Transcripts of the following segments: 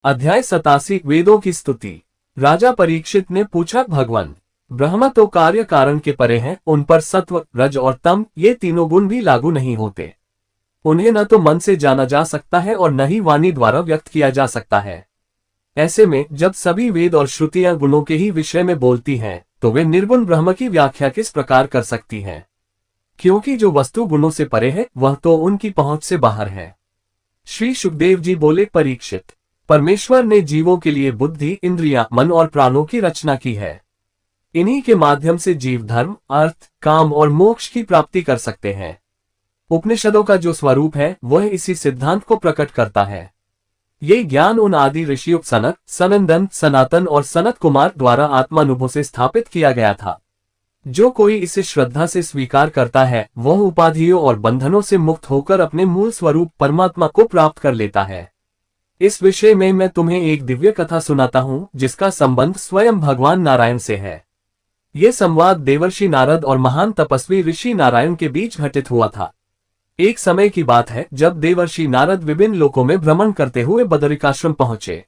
अध्याय 87 वेदों की स्तुति। राजा परीक्षित ने पूछा, भगवान, ब्रह्म तो कार्य कारण के परे हैं, उन पर सत्व, रज और तम ये तीनों गुण भी लागू नहीं होते। उन्हें न तो मन से जाना जा सकता है और न ही वाणी द्वारा व्यक्त किया जा सकता है। ऐसे में जब सभी वेद और श्रुतियां गुणों के ही विषय में बोलती हैं, तो वे निर्गुण ब्रह्म की व्याख्या किस प्रकार कर सकती हैं? क्योंकि जो वस्तु गुणों से परे है वह तो उनकी पहुंच से बाहर है। श्री सुखदेव जी बोले, परीक्षित, परमेश्वर ने जीवों के लिए बुद्धि, इंद्रियां, मन और प्राणों की रचना की है। इन्हीं के माध्यम से जीव धर्म, अर्थ, काम और मोक्ष की प्राप्ति कर सकते हैं। उपनिषदों का जो स्वरूप है वह इसी सिद्धांत को प्रकट करता है। ये ज्ञान उन आदि ऋषियों सनक, सनंदन, सनातन और सनत कुमार द्वारा आत्मानुभव से स्थापित किया गया था। जो कोई इसे श्रद्धा से स्वीकार करता है वह उपाधियों और बंधनों से मुक्त होकर अपने मूल स्वरूप परमात्मा को प्राप्त कर लेता है। इस विषय में मैं तुम्हें एक दिव्य कथा सुनाता हूँ, जिसका संबंध स्वयं भगवान नारायण से है। ये संवाद देवर्षि नारद और महान तपस्वी ऋषि नारायण के बीच घटित हुआ था। एक समय की बात है जब देवर्षि नारद विभिन्न लोकों में भ्रमण करते हुए बदरिकाश्रम पहुंचे।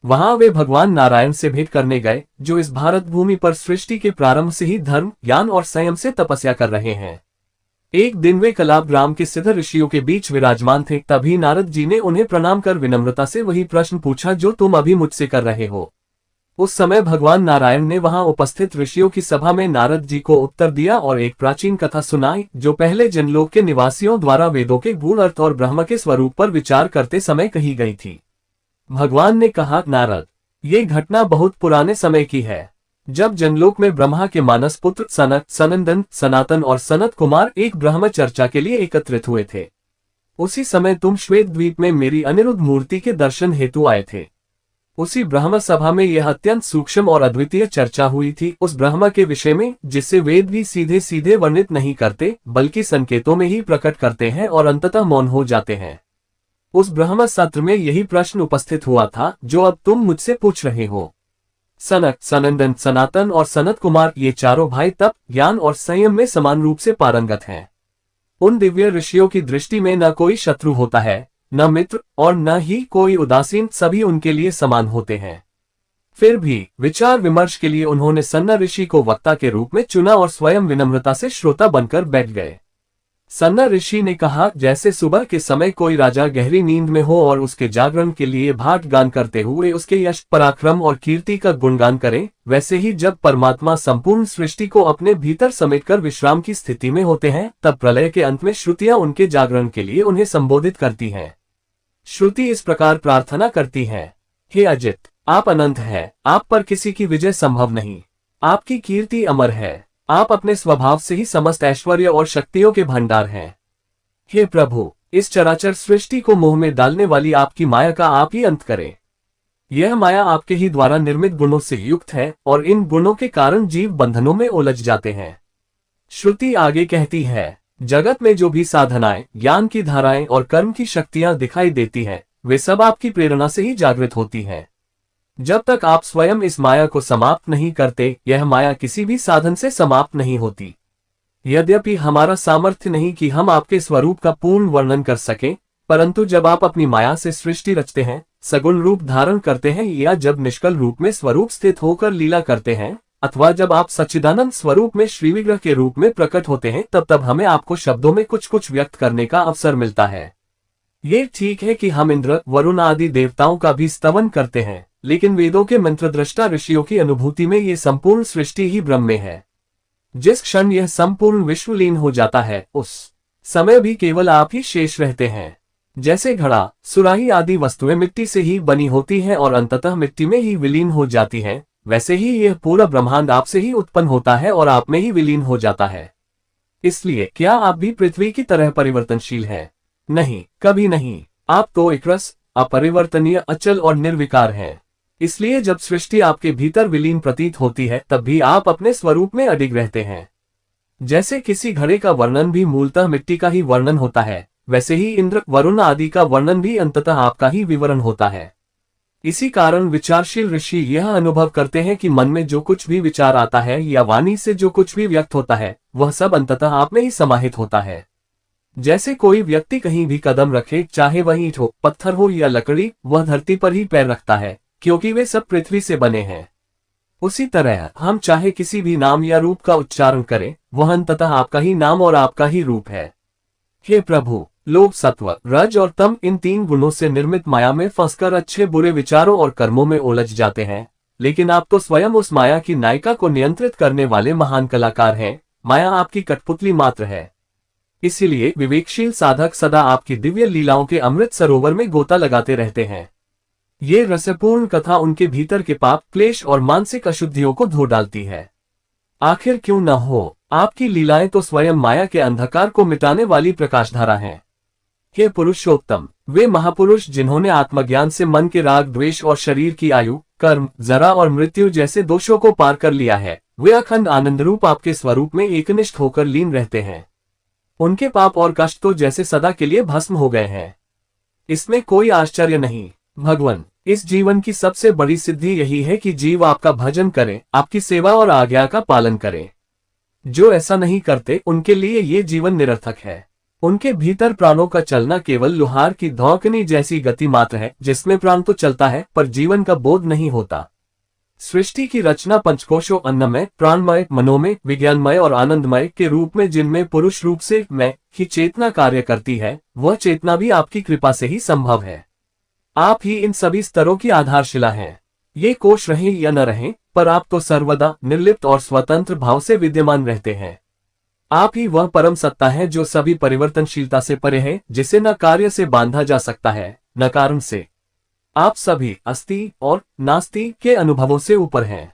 वहां वे भगवान नारायण से भेंट करने गए, जो इस भारत भूमि पर सृष्टि के प्रारंभ से ही धर्म, ज्ञान और संयम से तपस्या कर रहे हैं। एक दिन वे कलाब ग्राम के सिद्ध ऋषियों के बीच विराजमान थे। तभी नारद जी ने उन्हें प्रणाम कर विनम्रता से वही प्रश्न पूछा जो तुम अभी मुझसे कर रहे हो। उस समय भगवान नारायण ने वहां उपस्थित ऋषियों की सभा में नारद जी को उत्तर दिया और एक प्राचीन कथा सुनाई, जो पहले जनलोक के निवासियों द्वारा वेदों के गूढ़ अर्थ और ब्रह्म के स्वरूप पर विचार करते समय कही गई थी। भगवान ने कहा, नारद, ये घटना बहुत पुराने समय की है, जब जनलोक में ब्रह्मा के मानस पुत्र सनक, सनंदन, सनातन और सनत कुमार एक ब्रह्म चर्चा के लिए एकत्रित हुए थे। उसी समय तुम श्वेत द्वीप में मेरी अनिरुद्ध मूर्ति के दर्शन हेतु आए थे। उसी ब्रह्म सभा में यह अत्यंत सूक्ष्म और अद्वितीय चर्चा हुई थी, उस ब्रह्म के विषय में जिससे वेद भी सीधे सीधे वर्णित नहीं करते, बल्कि संकेतों में ही प्रकट करते हैं और अंततः मौन हो जाते हैं। उस ब्रह्म सत्र में यही प्रश्न उपस्थित हुआ था जो अब तुम मुझसे पूछ रहे हो। सनक, सनंदन, सनातन और सनत कुमार ये चारों भाई तप, ज्ञान और संयम में समान रूप से पारंगत हैं। उन दिव्य ऋषियों की दृष्टि में न कोई शत्रु होता है, न मित्र और न ही कोई उदासीन, सभी उनके लिए समान होते हैं। फिर भी विचार विमर्श के लिए उन्होंने सन्ना ऋषि को वक्ता के रूप में चुना और स्वयं विनम्रता से श्रोता बनकर बैठ गए। सन्ना ऋषि ने कहा, जैसे सुबह के समय कोई राजा गहरी नींद में हो और उसके जागरण के लिए भाट गान करते हुए उसके यश, पराक्रम और कीर्ति का गुणगान करे, वैसे ही जब परमात्मा संपूर्ण सृष्टि को अपने भीतर समेटकर विश्राम की स्थिति में होते हैं, तब प्रलय के अंत में श्रुतियां उनके जागरण के लिए उन्हें संबोधित करती हैं। श्रुति इस प्रकार प्रार्थना करती है, हे अजित, आप अनंत है, आप पर किसी की विजय संभव नहीं, आपकी कीर्ति अमर है, आप अपने स्वभाव से ही समस्त ऐश्वर्य और शक्तियों के भंडार हैं। हे प्रभु, इस चराचर सृष्टि को मोह में डालने वाली आपकी माया का आप ही अंत करें। यह माया आपके ही द्वारा निर्मित गुणों से युक्त है और इन गुणों के कारण जीव बंधनों में उलझ जाते हैं। श्रुति आगे कहती है, जगत में जो भी साधनाएं, ज्ञान की धाराएं और कर्म की शक्तियां दिखाई देती हैं, वे सब आपकी प्रेरणा से ही जागृत होती हैं। जब तक आप स्वयं इस माया को समाप्त नहीं करते, यह माया किसी भी साधन से समाप्त नहीं होती। यद्यपि हमारा सामर्थ्य नहीं कि हम आपके स्वरूप का पूर्ण वर्णन कर सकें, परंतु जब आप अपनी माया से सृष्टि रचते हैं, सगुण रूप धारण करते हैं, या जब निष्कल रूप में स्वरूप स्थित होकर लीला करते हैं, अथवा जब आप सच्चिदानंद स्वरूप में श्रीविग्रह के रूप में प्रकट होते हैं, तब हमें आपको शब्दों में कुछ कुछ व्यक्त करने का अवसर मिलता है। ये ठीक है कि हम इंद्र, वरुण आदि देवताओं का भी स्तवन करते हैं, लेकिन वेदों के मंत्रद्रष्टा ऋषियों की अनुभूति में ये संपूर्ण सृष्टि ही ब्रह्म में है। जिस क्षण यह संपूर्ण विश्व लीन हो जाता है, उस समय भी केवल आप ही शेष रहते हैं। जैसे घड़ा, सुराही आदि वस्तुएं मिट्टी से ही बनी होती हैं और अंततः मिट्टी में ही विलीन हो जाती हैं, वैसे ही यह पूरा ब्रह्मांड आपसे ही उत्पन्न होता है और आप में ही विलीन हो जाता है। इसलिए क्या आप भी पृथ्वी की तरह परिवर्तनशील हैं? नहीं, कभी नहीं। आप तो एकरस, अपरिवर्तनीय, अचल और निर्विकार हैं। इसलिए जब सृष्टि आपके भीतर विलीन प्रतीत होती है, तब भी आप अपने स्वरूप में अडिग रहते हैं। जैसे किसी घड़े का वर्णन भी मूलतः मिट्टी का ही वर्णन होता है, वैसे ही इंद्र, वरुण आदि का वर्णन भी अंततः आपका ही विवरण होता है। इसी कारण विचारशील ऋषि यह अनुभव करते हैं कि मन में जो कुछ भी विचार आता है या वाणी से जो कुछ भी व्यक्त होता है, वह सब अंततः आप में ही समाहित होता है। जैसे कोई व्यक्ति कहीं भी कदम रखे, चाहे वह ईंट हो, पत्थर हो या लकड़ी, वह धरती पर ही पैर रखता है, क्योंकि वे सब पृथ्वी से बने हैं। उसी तरह हम चाहे किसी भी नाम या रूप का उच्चारण करें, वह अंततः आपका ही नाम और आपका ही रूप है। हे प्रभु, लोभ, सत्व, रज और तम, इन 3 गुणों से निर्मित माया में फंसकर अच्छे बुरे विचारों और कर्मों में उलझ जाते हैं, लेकिन आप तो स्वयं उस माया की नायिका को नियंत्रित करने वाले महान कलाकार हैं। माया आपकी कठपुतली मात्र है। इसीलिए विवेकशील साधक सदा आपकी दिव्य लीलाओं के अमृत सरोवर में गोता लगाते रहते हैं। ये रसपूर्ण कथा उनके भीतर के पाप, क्लेश और मानसिक अशुद्धियों को धो डालती है। आखिर क्यों न हो, आपकी लीलाएं तो स्वयं माया के अंधकार को मिटाने वाली प्रकाशधारा हैं। हे पुरुषोत्तम, वे महापुरुष जिन्होंने आत्मज्ञान से मन के राग, द्वेष और शरीर की आयु, कर्म, जरा और मृत्यु जैसे दोषों को पार कर लिया है, वे अखंड आनंद रूप आपके स्वरूप में एकनिष्ठ होकर लीन रहते हैं। उनके पाप और कष्ट तो जैसे सदा के लिए भस्म हो गए हैं। इसमें कोई आश्चर्य नहीं। भगवान, इस जीवन की सबसे बड़ी सिद्धि यही है कि जीव आपका भजन करे, आपकी सेवा और आज्ञा का पालन करे। जो ऐसा नहीं करते, उनके लिए ये जीवन निरर्थक है। उनके भीतर प्राणों का चलना केवल लुहार की धौंकनी जैसी गति मात्र है, जिसमें प्राण तो चलता है पर जीवन का बोध नहीं होता। सृष्टि की रचना पंचकोशों, अन्नमय, प्राणमय, मनोमय, विज्ञानमय और आनंदमय के रूप में, जिनमें पुरुष रूप से मैं की चेतना कार्य करती है, वह चेतना भी आपकी कृपा से ही संभव है। आप ही इन सभी स्तरों की आधारशिला हैं। ये कोश रहें या न रहें, पर आप तो सर्वदा निर्लिप्त और स्वतंत्र भाव से विद्यमान रहते हैं। आप ही वह परम सत्ता है जो सभी परिवर्तनशीलता से परे है, जिसे न कार्य से बांधा जा सकता है, न कारण से। आप सभी अस्ति और नास्ति के अनुभवों से ऊपर हैं।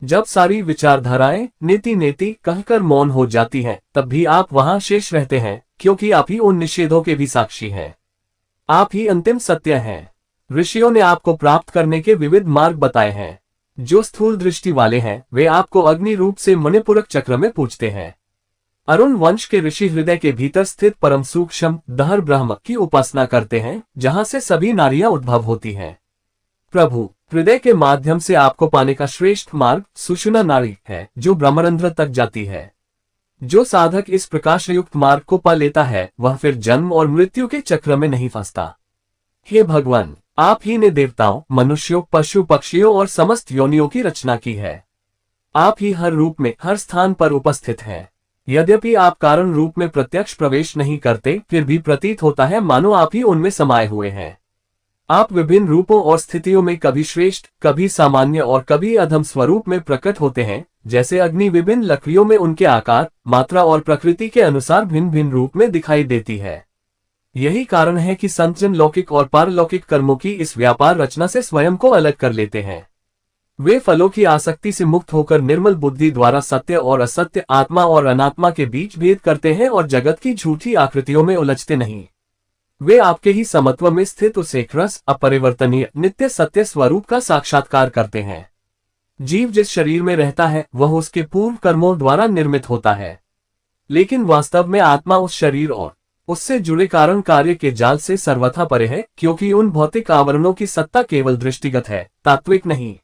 जब सारी विचारधाराएं नेति नेति कहकर मौन हो जाती हैं, तब भी आप वहां शेष रहते हैं, क्योंकि आप ही उन निषेधों के भी साक्षी हैं। आप ही अंतिम सत्य हैं। ऋषियों ने आपको प्राप्त करने के विविध मार्ग बताए हैं। जो स्थूल दृष्टि वाले हैं, वे आपको अग्नि रूप से मणिपुरक चक्र में पूजते हैं। अरुण वंश के ऋषि हृदय के भीतर स्थित परम सूक्ष्म दहर ब्रह्म की उपासना करते हैं, जहां से सभी नारियां उद्भव होती हैं। प्रभु, हृदय के माध्यम से आपको पाने का श्रेष्ठ मार्ग सुषुम्ना नाड़ी है, जो ब्रह्मरंध्र तक जाती है। जो साधक इस प्रकाशयुक्त मार्ग को पा लेता है, वह फिर जन्म और मृत्यु के चक्र में नहीं फंसता। हे भगवान, आप ही ने देवताओं, मनुष्यों, पशु पक्षियों और समस्त योनियों की रचना की है। आप ही हर रूप में, हर स्थान पर उपस्थित हैं। यद्यपि आप कारण रूप में प्रत्यक्ष प्रवेश नहीं करते, फिर भी प्रतीत होता है मानो आप ही उनमें समाये हुए हैं। आप विभिन्न रूपों और स्थितियों में कभी श्रेष्ठ, कभी सामान्य और कभी अधम स्वरूप में प्रकट होते हैं। जैसे अग्नि विभिन्न लकड़ियों में उनके आकार, मात्रा और प्रकृति के अनुसार भिन्न भिन्न रूप में दिखाई देती है। यही कारण है कि संतजन लौकिक और पारलौकिक कर्मों की इस व्यापार रचना से स्वयं को अलग कर लेते हैं। वे फलों की आसक्ति से मुक्त होकर निर्मल बुद्धि द्वारा सत्य और असत्य, आत्मा और अनात्मा के बीच भेद करते हैं और जगत की झूठी आकृतियों में उलझते नहीं। वे आपके ही समत्व में स्थित उस एक रस, अपरिवर्तनीय, नित्य सत्य स्वरूप का साक्षात्कार करते हैं। जीव जिस शरीर में रहता है, वह उसके पूर्व कर्मों द्वारा निर्मित होता है, लेकिन वास्तव में आत्मा उस शरीर और उससे जुड़े कारण कार्य के जाल से सर्वथा परे है, क्योंकि उन भौतिक आवरणों की सत्ता केवल दृष्टिगत है, तात्विक नहीं।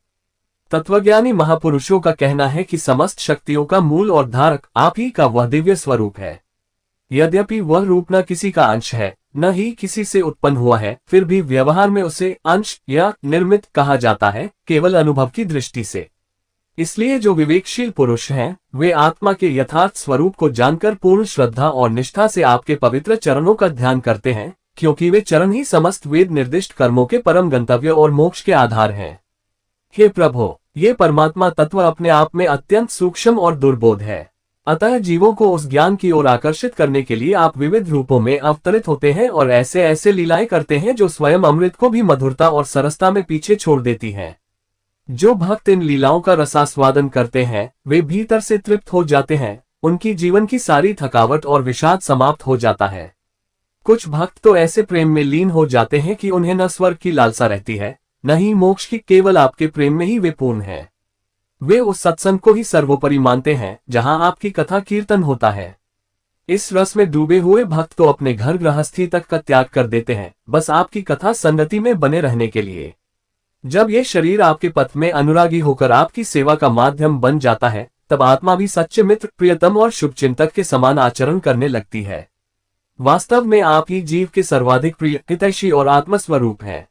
तत्वज्ञानी महापुरुषों का कहना है कि समस्त शक्तियों का मूल और धारक आप ही का वह दिव्य स्वरूप है। यद्यपि वह रूप न किसी का अंश है, न ही किसी से उत्पन्न हुआ है, फिर भी व्यवहार में उसे अंश या निर्मित कहा जाता है, केवल अनुभव की दृष्टि से। इसलिए जो विवेकशील पुरुष हैं, वे आत्मा के यथार्थ स्वरूप को जानकर पूर्ण श्रद्धा और निष्ठा से आपके पवित्र चरणों का ध्यान करते हैं, क्योंकि वे चरण ही समस्त वेद निर्दिष्ट कर्मों के परम गंतव्य और मोक्ष के आधार हैं। हे प्रभु, ये परमात्मा तत्व अपने आप में अत्यंत सूक्ष्म और दुर्बोध है। अतः जीवों को उस ज्ञान की ओर आकर्षित करने के लिए आप विविध रूपों में अवतरित होते हैं और ऐसे ऐसे लीलाएं करते हैं जो स्वयं अमृत को भी मधुरता और सरसता में पीछे छोड़ देती हैं। जो भक्त इन लीलाओं का रसास्वादन करते हैं, वे भीतर से तृप्त हो जाते हैं। उनकी जीवन की सारी थकावट और विषाद समाप्त हो जाता है। कुछ भक्त तो ऐसे प्रेम में लीन हो जाते हैं कि उन्हें न स्वर्ग की लालसा रहती है, न ही मोक्ष की, केवल आपके प्रेम में ही वे पूर्ण हैं। वे उस सत्संग को ही सर्वोपरि मानते हैं जहां आपकी कथा कीर्तन होता है। इस रस में डूबे हुए भक्त तो अपने घर गृहस्थी तक का त्याग कर देते हैं, बस आपकी कथा संगति में बने रहने के लिए। जब ये शरीर आपके पथ में अनुरागी होकर आपकी सेवा का माध्यम बन जाता है, तब आत्मा भी सच्चे मित्र, प्रियतम और शुभचिंतक के समान आचरण करने लगती है। वास्तव में आप ही जीव के सर्वाधिक प्रिय, हितैषी और आत्मस्वरूप हैं।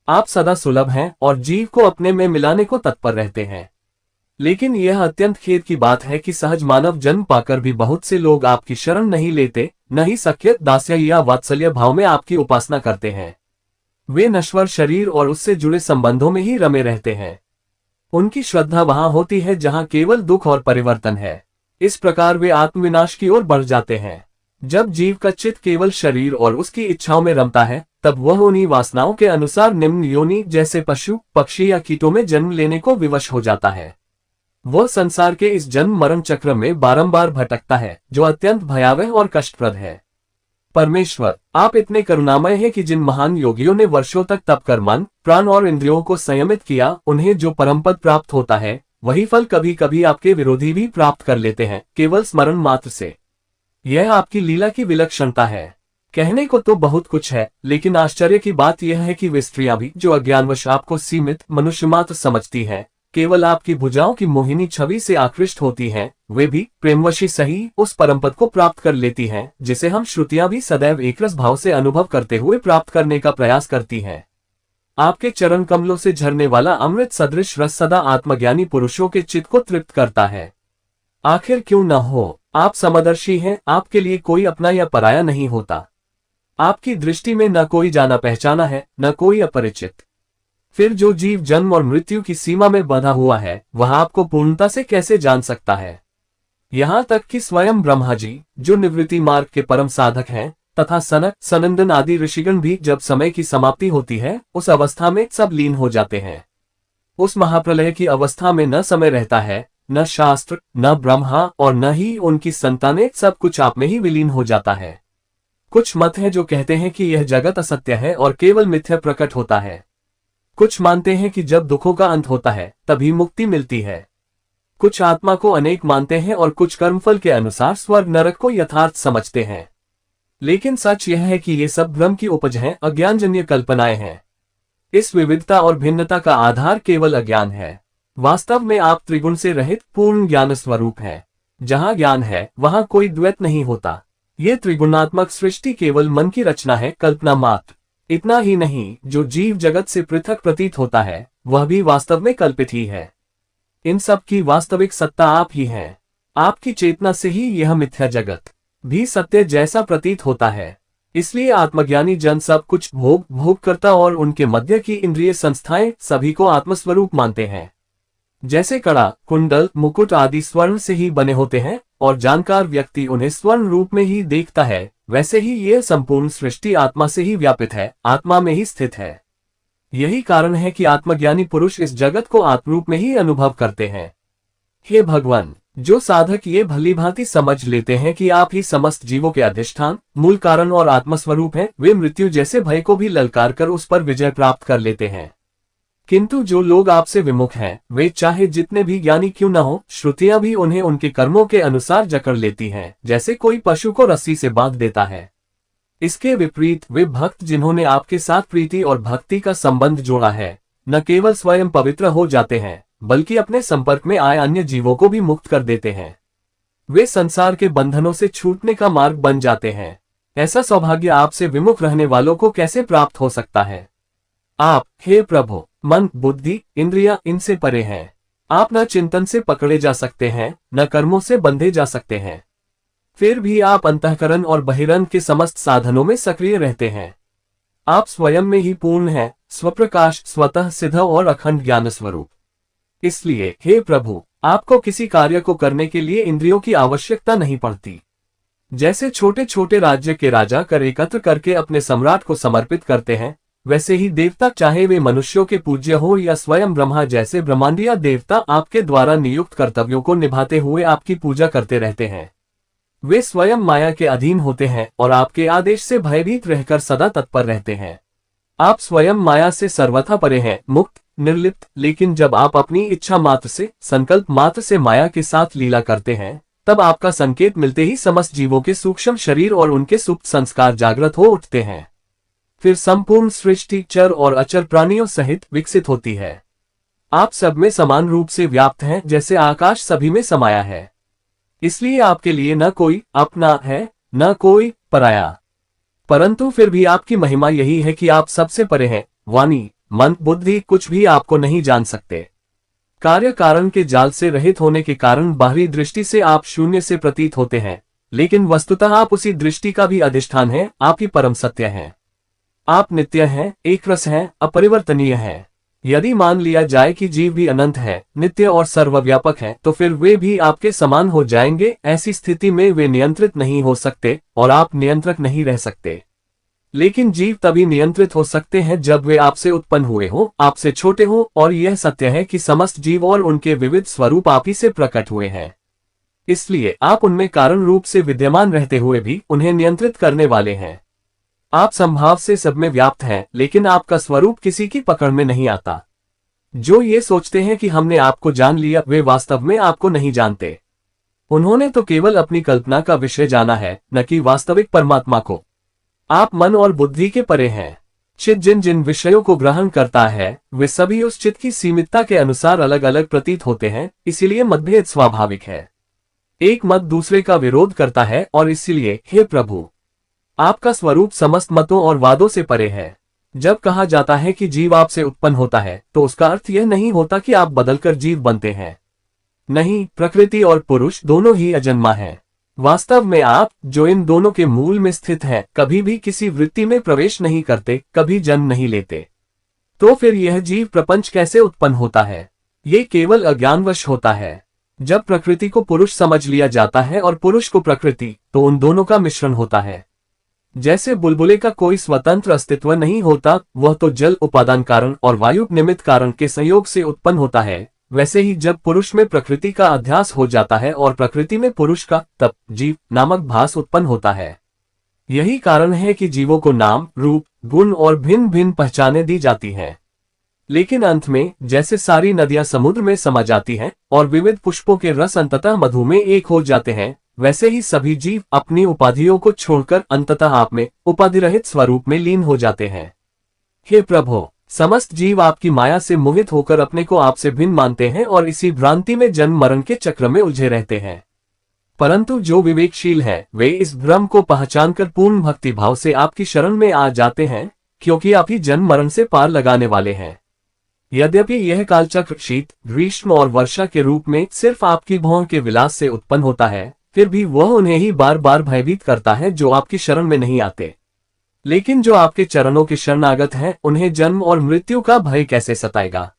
आप सदा सुलभ हैं और जीव को अपने में मिलाने को तत्पर रहते हैं। लेकिन यह अत्यंत खेद की बात है कि सहज मानव जन्म पाकर भी बहुत से लोग आपकी शरण नहीं लेते, न ही सख्य, दास्य या वात्सल्य भाव में आपकी उपासना करते हैं। वे नश्वर शरीर और उससे जुड़े संबंधों में ही रमे रहते हैं। उनकी श्रद्धा वहां होती है जहां केवल दुख और परिवर्तन है। इस प्रकार वे आत्मविनाश की ओर बढ़ जाते हैं। जब जीव का चित्त केवल शरीर और उसकी इच्छाओं में रमता है, तब वह उन्हीं वासनाओं के अनुसार निम्न योनि जैसे पशु, पक्षी या कीटों में जन्म लेने को विवश हो जाता है। वह संसार के इस जन्म मरण चक्र में बारंबार भटकता है, जो अत्यंत भयावह और कष्टप्रद है। परमेश्वर, आप इतने करुणामय हैं कि जिन महान योगियों ने वर्षों तक तप कर मन, प्राण और इंद्रियों को संयमित किया, उन्हें जो परमपद प्राप्त होता है, वही फल कभी कभी आपके विरोधी भी प्राप्त कर लेते हैं, केवल स्मरण मात्र से। यह आपकी लीला की विलक्षणता है। कहने को तो बहुत कुछ है, लेकिन आश्चर्य की बात यह है कि वे स्त्रियां भी, जो अज्ञानवश आपको सीमित मनुष्य मात्र समझती हैं, केवल आपकी भुजाओं की मोहिनी छवि से आकृष्ट होती हैं, वे भी प्रेमवशी सही उस परमपद को प्राप्त कर लेती हैं, जिसे हम श्रुतियां भी सदैव एकरस भाव से अनुभव करते हुए प्राप्त करने का प्रयास करती हैं। आपके चरण कमलों से झरने वाला अमृत सदृश रस सदा आत्मज्ञानी पुरुषों के चित्त को तृप्त करता है। आखिर क्यों न हो, आप समदर्शी हैं, आपके लिए कोई अपना या पराया नहीं होता। आपकी दृष्टि में न कोई जाना पहचाना है, न कोई अपरिचित। फिर जो जीव जन्म और मृत्यु की सीमा में बंधा हुआ है, वह आपको पूर्णता से कैसे जान सकता है? यहाँ तक कि स्वयं ब्रह्मा जी, जो निवृत्ति मार्ग के परम साधक हैं, तथा सनक, सनंदन आदि ऋषिगण भी जब समय की समाप्ति होती है, उस अवस्था में सब लीन हो जाते हैं। उस महाप्रलय की अवस्था में न समय रहता है, न शास्त्र, न ब्रह्मा और न ही उनकी संतानें, सब कुछ आप में ही विलीन हो जाता है। कुछ मत हैं जो कहते हैं कि यह जगत असत्य है और केवल मिथ्या प्रकट होता है। कुछ मानते हैं कि जब दुखों का अंत होता है, तभी मुक्ति मिलती है। कुछ आत्मा को अनेक मानते हैं और कुछ कर्मफल के अनुसार स्वर्ग नरक को यथार्थ समझते हैं। लेकिन सच यह है कि ये सब भ्रम की उपज हैं, अज्ञानजन्य कल्पनाएं हैं। इस विविधता और भिन्नता का आधार केवल अज्ञान है। वास्तव में आप त्रिगुण से रहित पूर्ण ज्ञान स्वरूप हैं। जहां ज्ञान है, वहां कोई द्वैत नहीं होता। ये त्रिगुणात्मक सृष्टि केवल मन की रचना है, कल्पना मात्र। इतना ही नहीं, जो जीव जगत से पृथक प्रतीत होता है, वह भी वास्तव में कल्पित ही है। इन सब की वास्तविक सत्ता आप ही हैं। आपकी चेतना से ही यह मिथ्या जगत भी सत्य जैसा प्रतीत होता है। इसलिए आत्मज्ञानी जन सब कुछ भोग करता और उनके मध्य की इंद्रिय संस्थाएं सभी को आत्मस्वरूप मानते हैं। जैसे कड़ा, कुंडल, मुकुट आदि स्वर्ण से ही बने होते हैं और जानकार व्यक्ति उन्हें स्वर्ण रूप में ही देखता है, वैसे ही यह संपूर्ण सृष्टि आत्मा से ही व्यापित है, आत्मा में ही स्थित है। यही कारण है कि आत्मज्ञानी पुरुष इस जगत को आत्मरूप में ही अनुभव करते हैं। हे भगवान, जो साधक ये भलीभांति समझ लेते हैं कि आप ही समस्त जीवों के अधिष्ठान, मूल कारण और आत्मस्वरूप हैं, वे मृत्यु जैसे भय को भी ललकार कर उस पर विजय प्राप्त कर लेते हैं। किंतु जो लोग आपसे विमुख हैं, वे चाहे जितने भी ज्ञानी क्यों न हो, श्रुतियां भी उन्हें उनके कर्मों के अनुसार जकड़ लेती हैं, जैसे कोई पशु को रस्सी से बांध देता है। इसके विपरीत वे भक्त जिन्होंने आपके साथ प्रीति और भक्ति का संबंध जोड़ा है, न केवल स्वयं पवित्र हो जाते हैं, बल्कि अपने संपर्क में आए अन्य जीवों को भी मुक्त कर देते हैं। वे संसार के बंधनों से छूटने का मार्ग बन जाते हैं। ऐसा सौभाग्य आपसे विमुख रहने वालों को कैसे प्राप्त हो सकता है? आप, हे प्रभु, मन, बुद्धि, इंद्रियां इनसे परे हैं। आप न चिंतन से पकड़े जा सकते हैं, न कर्मों से बंधे जा सकते हैं। फिर भी आप अंतःकरण और बहिरंग के समस्त साधनों में सक्रिय रहते हैं। आप स्वयं में ही पूर्ण हैं, स्वप्रकाश, स्वतः सिद्ध और अखंड ज्ञान स्वरूप। इसलिए हे प्रभु, आपको किसी कार्य को करने के लिए इंद्रियों की आवश्यकता नहीं पड़ती। जैसे छोटे छोटे राज्य के राजा कर एकत्र करके अपने सम्राट को समर्पित करते हैं, वैसे ही देवता, चाहे वे मनुष्यों के पूज्य हो या स्वयं ब्रह्मा जैसे ब्रह्मांडीय देवता, आपके द्वारा नियुक्त कर्तव्यों को निभाते हुए आपकी पूजा करते रहते हैं। वे स्वयं माया के अधीन होते हैं और आपके आदेश से भयभीत रहकर सदा तत्पर रहते हैं। आप स्वयं माया से सर्वथा परे हैं, मुक्त, निर्लिप्त। लेकिन जब आप अपनी इच्छा मात्र से, संकल्प मात्र से माया के साथ लीला करते हैं, तब आपका संकेत मिलते ही समस्त जीवों के सूक्ष्म शरीर और उनके सुप्त संस्कार जागृत हो उठते हैं। फिर संपूर्ण सृष्टि चर और अचर प्राणियों सहित विकसित होती है। आप सब में समान रूप से व्याप्त हैं, जैसे आकाश सभी में समाया है। इसलिए आपके लिए न कोई अपना है, न कोई पराया। परंतु फिर भी आपकी महिमा यही है कि आप सबसे परे हैं। वाणी, मन, बुद्धि कुछ भी आपको नहीं जान सकते। कार्य कारण के जाल से रहित होने के कारण बाहरी दृष्टि से आप शून्य से प्रतीत होते हैं, लेकिन वस्तुतः आप उसी दृष्टि का भी अधिष्ठान हैं, आप ही परम सत्य हैं। आप नित्य हैं, एक रस हैं, अपरिवर्तनीय हैं। यदि मान लिया जाए कि जीव भी अनंत है, नित्य और सर्वव्यापक है, तो फिर वे भी आपके समान हो जाएंगे। ऐसी स्थिति में वे नियंत्रित नहीं हो सकते और आप नियंत्रक नहीं रह सकते। लेकिन जीव तभी नियंत्रित हो सकते हैं जब वे आपसे उत्पन्न हुए हो, आपसे छोटे हो, और यह सत्य है कि समस्त जीव और उनके विविध स्वरूप आप ही से प्रकट हुए हैं। इसलिए आप उनमें कारण रूप से विद्यमान रहते हुए भी उन्हें नियंत्रित करने वाले हैं। आप संभाव से सब में व्याप्त हैं, लेकिन आपका स्वरूप किसी की पकड़ में नहीं आता। जो ये सोचते हैं कि हमने आपको जान लिया, वे वास्तव में आपको नहीं जानते। उन्होंने तो केवल अपनी कल्पना का विषय जाना है, न कि वास्तविक परमात्मा को। आप मन और बुद्धि के परे हैं। चित्त जिन जिन विषयों को ग्रहण करता है, वे सभी उस चित्त की सीमितता के अनुसार अलग अलग प्रतीत होते हैं, इसीलिए मतभेद स्वाभाविक है। एक मत दूसरे का विरोध करता है, और इसीलिए हे प्रभु, आपका स्वरूप समस्त मतों और वादों से परे है। जब कहा जाता है कि जीव आपसे उत्पन्न होता है, तो उसका अर्थ यह नहीं होता कि आप बदलकर जीव बनते हैं। नहीं, प्रकृति और पुरुष दोनों ही अजन्मा हैं। वास्तव में आप, जो इन दोनों के मूल में स्थित हैं, कभी भी किसी वृत्ति में प्रवेश नहीं करते, कभी जन्म नहीं लेते। तो फिर यह जीव प्रपंच कैसे उत्पन्न होता है? ये केवल अज्ञानवश होता है। जब प्रकृति को पुरुष समझ लिया जाता है और पुरुष को प्रकृति, तो उन दोनों का मिश्रण होता है। जैसे बुलबुले का कोई स्वतंत्र अस्तित्व नहीं होता, वह तो जल उपादान कारण और वायु निमित्त कारण के संयोग से उत्पन्न होता है, वैसे ही जब पुरुष में प्रकृति का अध्यास हो जाता है और प्रकृति में पुरुष का, तब जीव नामक भास उत्पन्न होता है। यही कारण है कि जीवों को नाम, रूप, गुण और भिन्न भिन्न पहचाने दी जाती हैं। लेकिन अंत में, जैसे सारी नदियां समुद्र में समा जाती हैं और विविध पुष्पों के रस अंततः मधु में एक हो जाते हैं, वैसे ही सभी जीव अपनी उपाधियों को छोड़कर अंततः आप में उपाधि रहित स्वरूप में लीन हो जाते हैं। हे प्रभु, समस्त जीव आपकी माया से मोहित होकर अपने को आपसे भिन्न मानते हैं और इसी भ्रांति में जन्म मरण के चक्र में उलझे रहते हैं। परंतु जो विवेकशील हैं, वे इस भ्रम को पहचानकर पूर्ण भक्ति भाव से आपकी शरण में आ जाते हैं, क्योंकि आप ही जन्म मरण से पार लगाने वाले हैं। यद्यपि यह कालचक्र शीत, ग्रीष्म और वर्षा के रूप में सिर्फ आपकी भौं के विलास से उत्पन्न होता है, फिर भी वह उन्हें ही बार बार भयभीत करता है जो आपकी शरण में नहीं आते। लेकिन जो आपके चरणों के शरणागत हैं, उन्हें जन्म और मृत्यु का भय कैसे सताएगा?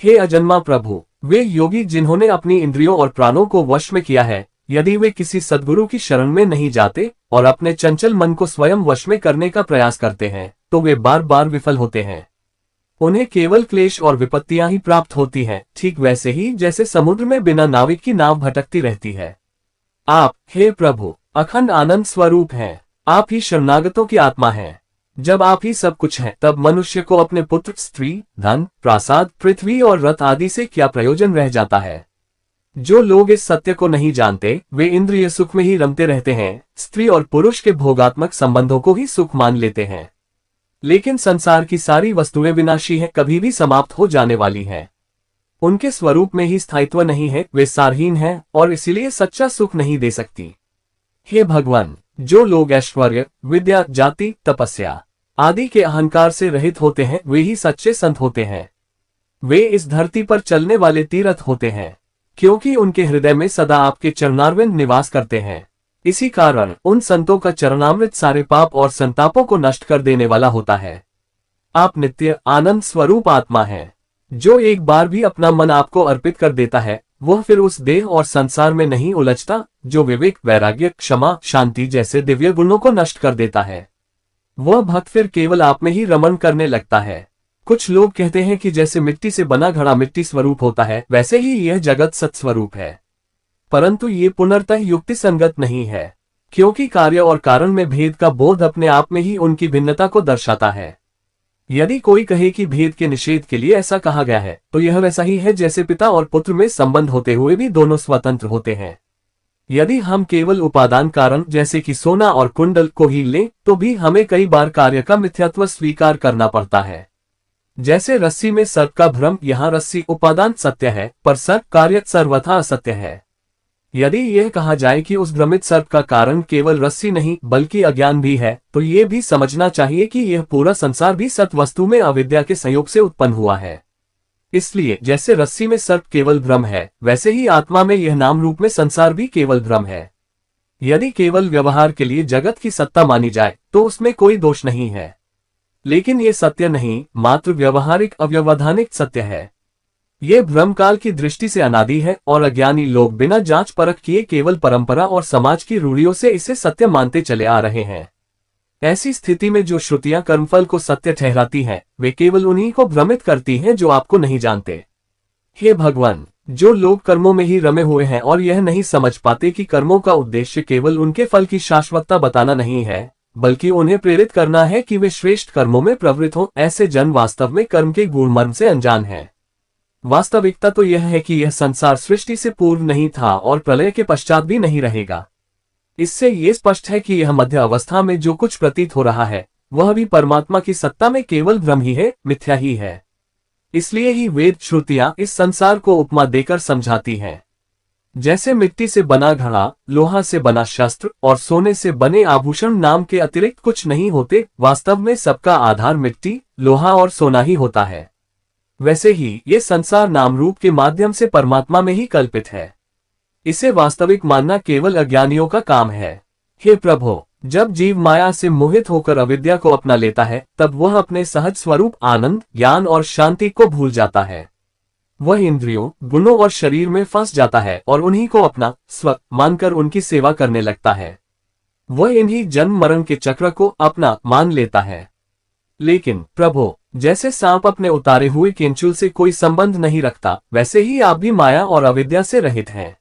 हे अजन्मा प्रभु, वे योगी जिन्होंने अपनी इंद्रियों और प्राणों को वश में किया है, यदि वे किसी सद्गुरु की शरण में नहीं जाते और अपने चंचल मन को स्वयं वश में करने का प्रयास करते हैं, तो वे बार बार विफल होते हैं। उन्हें केवल क्लेश और विपत्तियां ही प्राप्त होती हैं, ठीक वैसे ही जैसे समुद्र में बिना नाविक की नाव भटकती रहती है। आप, हे प्रभु, अखंड आनंद स्वरूप हैं। आप ही शरणागतों की आत्मा हैं। जब आप ही सब कुछ हैं, तब मनुष्य को अपने पुत्र, स्त्री, धन, प्रासाद, पृथ्वी और रथ आदि से क्या प्रयोजन रह जाता है? जो लोग इस सत्य को नहीं जानते, वे इंद्रिय सुख में ही रमते रहते हैं, स्त्री और पुरुष के भोगात्मक संबंधों को ही सुख मान लेते हैं। लेकिन संसार की सारी वस्तुएं विनाशी हैं, कभी भी समाप्त हो जाने वाली हैं। उनके स्वरूप में ही स्थायित्व नहीं है, वे सारहीन हैं और इसीलिए सच्चा सुख नहीं दे सकती। हे भगवान, जो लोग ऐश्वर्य, विद्या, जाति, तपस्या आदि के अहंकार से रहित होते हैं, वे ही सच्चे संत होते हैं। वे इस धरती पर चलने वाले तीर्थ होते हैं, क्योंकि उनके हृदय में सदा आपके चरणारविंद निवास करते हैं। इसी कारण उन संतों का चरणामृत सारे पाप और संतापों को नष्ट कर देने वाला होता है। आप नित्य आनंद स्वरूप आत्मा हैं। जो एक बार भी अपना मन आपको अर्पित कर देता है, वह फिर उस देह और संसार में नहीं उलझता, जो विवेक, वैराग्य, क्षमा, शांति जैसे दिव्य गुणों को नष्ट कर देता है। वह भक्त फिर केवल आप में ही रमण करने लगता है। कुछ लोग कहते हैं कि जैसे मिट्टी से बना घड़ा मिट्टी स्वरूप होता है, वैसे ही यह जगत सत्स्वरूप है। परंतु ये पुनर्तः युक्ति संगत नहीं है, क्योंकि कार्य और कारण में भेद का बोध अपने आप में ही उनकी भिन्नता को दर्शाता है। यदि कोई कहे कि भेद के निषेध के लिए ऐसा कहा गया है, तो यह वैसा ही है जैसे पिता और पुत्र में संबंध होते हुए भी दोनों स्वतंत्र होते हैं। यदि हम केवल उपादान कारण जैसे कि सोना और कुंडल को ही लें, तो भी हमें कई बार कार्य का मिथ्यात्व स्वीकार करना पड़ता है। जैसे रस्सी में सर्प का भ्रम, यहाँ रस्सी उपादान सत्य है, पर सर्प कार्य सर्वथा असत्य है। यदि यह कहा जाए कि उस भ्रमित सर्प का कारण केवल रस्सी नहीं बल्कि अज्ञान भी है, तो ये भी समझना चाहिए कि यह पूरा संसार भी सत वस्तु में अविद्या के संयोग से उत्पन्न हुआ है। इसलिए जैसे रस्सी में सर्प केवल भ्रम है, वैसे ही आत्मा में यह नाम रूप में संसार भी केवल भ्रम है। यदि केवल व्यवहार के लिए जगत की सत्ता मानी जाए तो उसमें कोई दोष नहीं है, लेकिन ये सत्य नहीं, मात्र व्यवहारिक अव्यवधानिक सत्य है। ये भ्रमकाल की दृष्टि से अनादि है और अज्ञानी लोग बिना जांच परख किए केवल परंपरा और समाज की रूढ़ियों से इसे सत्य मानते चले आ रहे हैं। ऐसी स्थिति में जो श्रुतियां कर्मफल को सत्य ठहराती हैं, वे केवल उन्हीं को भ्रमित करती हैं जो आपको नहीं जानते। हे भगवान, जो लोग कर्मों में ही रमे हुए हैं और यह नहीं समझ पाते कि कर्मों का उद्देश्य केवल उनके फल की शाश्वतता बताना नहीं है, बल्कि उन्हें प्रेरित करना है कि वे श्रेष्ठ कर्मों में प्रवृत्त हों, ऐसे जन वास्तव में कर्म के गुण मर्म से अनजान हैं। वास्तविकता तो यह है कि यह संसार सृष्टि से पूर्व नहीं था और प्रलय के पश्चात भी नहीं रहेगा। इससे ये स्पष्ट है कि यह मध्य अवस्था में जो कुछ प्रतीत हो रहा है, वह भी परमात्मा की सत्ता में केवल भ्रम ही है, मिथ्या ही है। इसलिए ही वेद श्रुतियां इस संसार को उपमा देकर समझाती हैं। जैसे मिट्टी से बना घड़ा, लोहा से बना शस्त्र और सोने से बने आभूषण नाम के अतिरिक्त कुछ नहीं होते, वास्तव में सबका आधार मिट्टी, लोहा और सोना ही होता है। वैसे ही ये संसार नाम रूप के माध्यम से परमात्मा में ही कल्पित है। इसे वास्तविक मानना केवल अज्ञानियों का काम है। हे प्रभु, जब जीव माया से मोहित होकर अविद्या को अपना लेता है, तब वह अपने सहज स्वरूप आनंद, ज्ञान और शांति को भूल जाता है। वह इंद्रियों, गुणों और शरीर में फंस जाता है और उन्हीं को अपना स्व मानकर उनकी सेवा करने लगता है। वह इन्हीं जन्म मरण के चक्र को अपना मान लेता है। लेकिन प्रभु, जैसे सांप अपने उतारे हुए केंचुल से कोई संबंध नहीं रखता, वैसे ही आप भी माया और अविद्या से रहित हैं।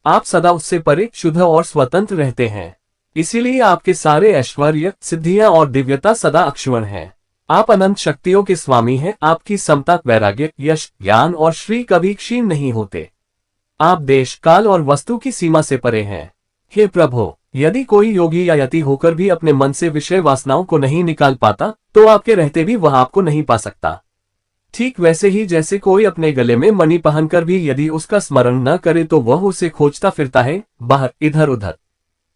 आप सदा उससे परे, शुद्ध और स्वतंत्र रहते हैं। इसीलिए आपके सारे ऐश्वर्य, सिद्धियां और दिव्यता सदा अक्षुण्ण हैं। आप अनंत शक्तियों के स्वामी हैं। आपकी समता, वैराग्य, यश, ज्ञान और श्री कभी क्षीण नहीं होते। आप देश, काल और वस्तु की सीमा से परे हैं। हे प्रभु, यदि कोई योगी या यति होकर भी अपने मन से विषय वासनाओं को नहीं निकाल पाता, तो आपके रहते भी वह आपको नहीं पा सकता। ठीक वैसे ही जैसे कोई अपने गले में मणि पहनकर भी यदि उसका स्मरण न करे तो वह उसे खोजता फिरता है बाहर इधर उधर।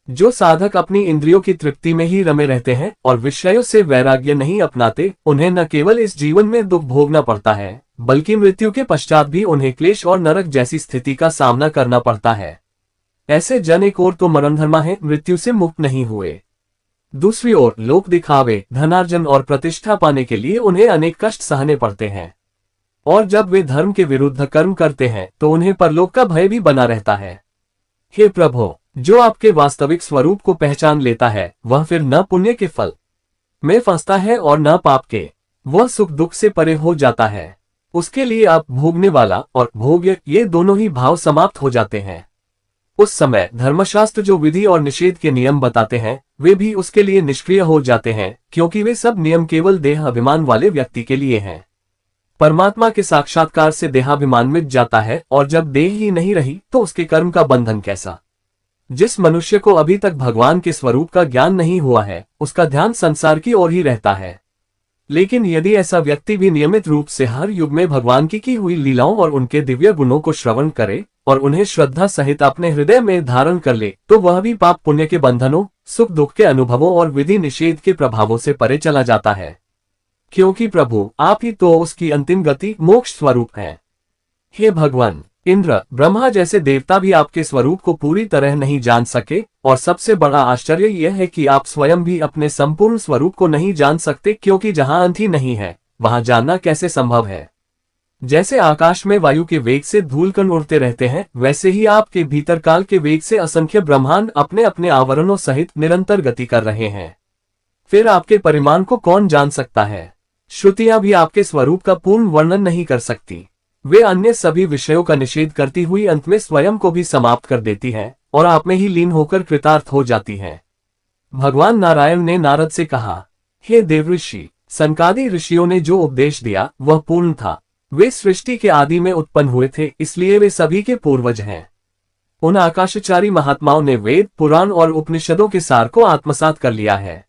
जो साधक अपनी इंद्रियों की तृप्ति में ही रमे रहते हैं और विषयों से वैराग्य नहीं अपनाते, उन्हें न केवल इस जीवन में दुख भोगना पड़ता है, बल्कि मृत्यु के पश्चात भी उन्हें क्लेश और नरक जैसी स्थिति का सामना करना पड़ता है। ऐसे जन एक ओर तो मरणधर्मा है, मृत्यु से मुक्त नहीं हुए, दूसरी ओर लोक दिखावे, धनार्जन और प्रतिष्ठा पाने के लिए उन्हें अनेक कष्ट सहने पड़ते हैं। और जब वे धर्म के विरुद्ध कर्म करते हैं तो उन्हें परलोक का भय भी बना रहता है। हे प्रभु, जो आपके वास्तविक स्वरूप को पहचान लेता है, वह फिर न पुण्य के फल में फंसता है और न पाप के। वह सुख दुख से परे हो जाता है। उसके लिए आप भोगने वाला और भोग्य, ये दोनों ही भाव समाप्त हो जाते हैं। उस समय धर्मशास्त्र जो विधि और निषेध के नियम बताते हैं, वे भी उसके लिए निष्क्रिय हो जाते हैं, क्योंकि वे सब नियम केवल देह अभिमान वाले व्यक्ति के लिए हैं। परमात्मा के साक्षात्कार से देहाभिमान मिट जाता है और जब देह ही नहीं रही तो उसके कर्म का बंधन कैसा। जिस मनुष्य को अभी तक भगवान के स्वरूप का ज्ञान नहीं हुआ है, उसका ध्यान संसार की ओर ही रहता है। लेकिन यदि ऐसा व्यक्ति भी नियमित रूप से हर युग में भगवान की हुई लीलाओं और उनके दिव्य गुणों को श्रवण करे और उन्हें श्रद्धा सहित अपने हृदय में धारण कर ले, तो वह भी पाप पुण्य के बंधनों, सुख दुख के अनुभवों और विधि निषेध के प्रभावों से परे चला जाता है। क्योंकि प्रभु, आप ही तो उसकी अंतिम गति मोक्ष स्वरूप हैं। हे भगवान, इंद्र, ब्रह्मा जैसे देवता भी आपके स्वरूप को पूरी तरह नहीं जान सके, और सबसे बड़ा आश्चर्य यह है कि आप स्वयं भी अपने संपूर्ण स्वरूप को नहीं जान सकते, क्योंकि जहां अंत ही नहीं है, वहां जानना कैसे संभव है। जैसे आकाश में वायु के वेग से धूलकण उड़ते रहते हैं, वैसे ही आपके भीतर काल के वेग से असंख्य ब्रह्मांड अपने अपने आवरणों सहित निरंतर गति कर रहे हैं। फिर आपके परिमाण को कौन जान सकता है। श्रुतियां भी आपके स्वरूप का पूर्ण वर्णन नहीं कर सकती। वे अन्य सभी विषयों का निषेध करती हुई अंत में स्वयं को भी समाप्त कर देती हैं और आप में ही लीन होकर कृतार्थ हो जाती हैं। भगवान नारायण ने नारद से कहा, हे देवऋषि, सनकादि ऋषियों ने जो उपदेश दिया वह पूर्ण था। वे सृष्टि के आदि में उत्पन्न हुए थे, इसलिए वे सभी के पूर्वज हैं। उन आकाशचारी महात्माओं ने वेद, पुराण और उपनिषदों के सार को आत्मसात कर लिया है।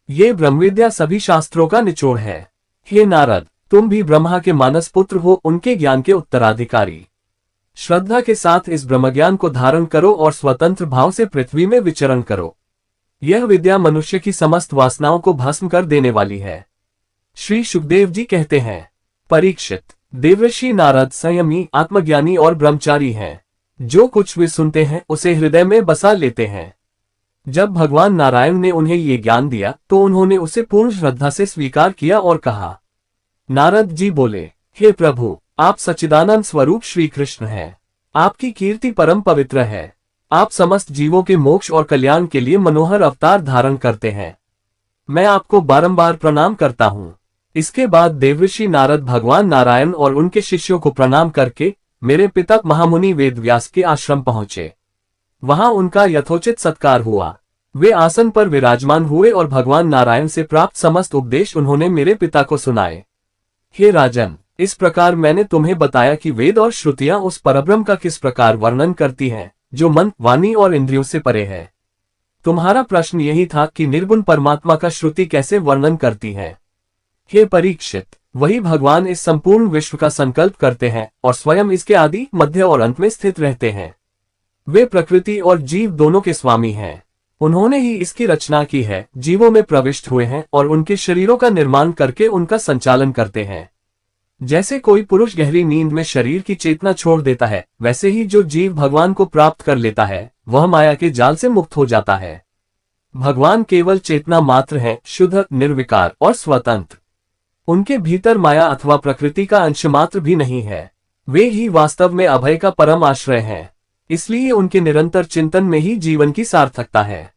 ये ब्रह्मविद्या सभी शास्त्रों का निचोड़ है। हे नारद, तुम भी ब्रह्मा के मानस पुत्र हो, उनके ज्ञान के उत्तराधिकारी। श्रद्धा के साथ इस ब्रह्मज्ञान को धारण करो और स्वतंत्र भाव से पृथ्वी में विचरण करो। यह विद्या मनुष्य की समस्त वासनाओं को भस्म कर देने वाली है। श्री सुखदेव जी कहते हैं, परीक्षित, देवर्षि नारद संयमी, आत्मज्ञानी और ब्रह्मचारी हैं। जो कुछ वे सुनते हैं उसे हृदय में बसा लेते हैं। जब भगवान नारायण ने उन्हें ये ज्ञान दिया तो उन्होंने उसे पूर्ण श्रद्धा से स्वीकार किया और कहा। नारद जी बोले, हे प्रभु, आप सच्चिदानंद स्वरूप श्री कृष्ण हैं। आपकी कीर्ति परम पवित्र है। आप समस्त जीवों के मोक्ष और कल्याण के लिए मनोहर अवतार धारण करते हैं। मैं आपको बारंबार प्रणाम करता हूँ। इसके बाद देवर्षि नारद भगवान नारायण और उनके शिष्यों को प्रणाम करके मेरे पिता महामुनि वेदव्यास के आश्रम पहुंचे। वहां उनका यथोचित सत्कार हुआ। वे आसन पर विराजमान हुए और भगवान नारायण से प्राप्त समस्त उपदेश उन्होंने मेरे पिता को सुनाए। हे राजन, इस प्रकार मैंने तुम्हें बताया कि वेद और श्रुतियां उस परब्रह्म का किस प्रकार वर्णन करती हैं, जो मन, वाणी और इंद्रियों से परे है। तुम्हारा प्रश्न यही था कि निर्गुण परमात्मा का श्रुति कैसे वर्णन करती है। हे परीक्षित, वही भगवान इस संपूर्ण विश्व का संकल्प करते हैं और स्वयं इसके आदि, मध्य और अंत में स्थित रहते हैं। वे प्रकृति और जीव दोनों के स्वामी हैं। उन्होंने ही इसकी रचना की है, जीवों में प्रविष्ट हुए हैं और उनके शरीरों का निर्माण करके उनका संचालन करते हैं। जैसे कोई पुरुष गहरी नींद में शरीर की चेतना छोड़ देता है, वैसे ही जो जीव भगवान को प्राप्त कर लेता है वह माया के जाल से मुक्त हो जाता है। भगवान केवल चेतना मात्र हैं, शुद्ध, निर्विकार और स्वतंत्र। उनके भीतर माया अथवा प्रकृति का अंश मात्र भी नहीं है। वे ही वास्तव में अभय का परम आश्रय हैं। इसलिए उनके निरंतर चिंतन में ही जीवन की सार्थकता है।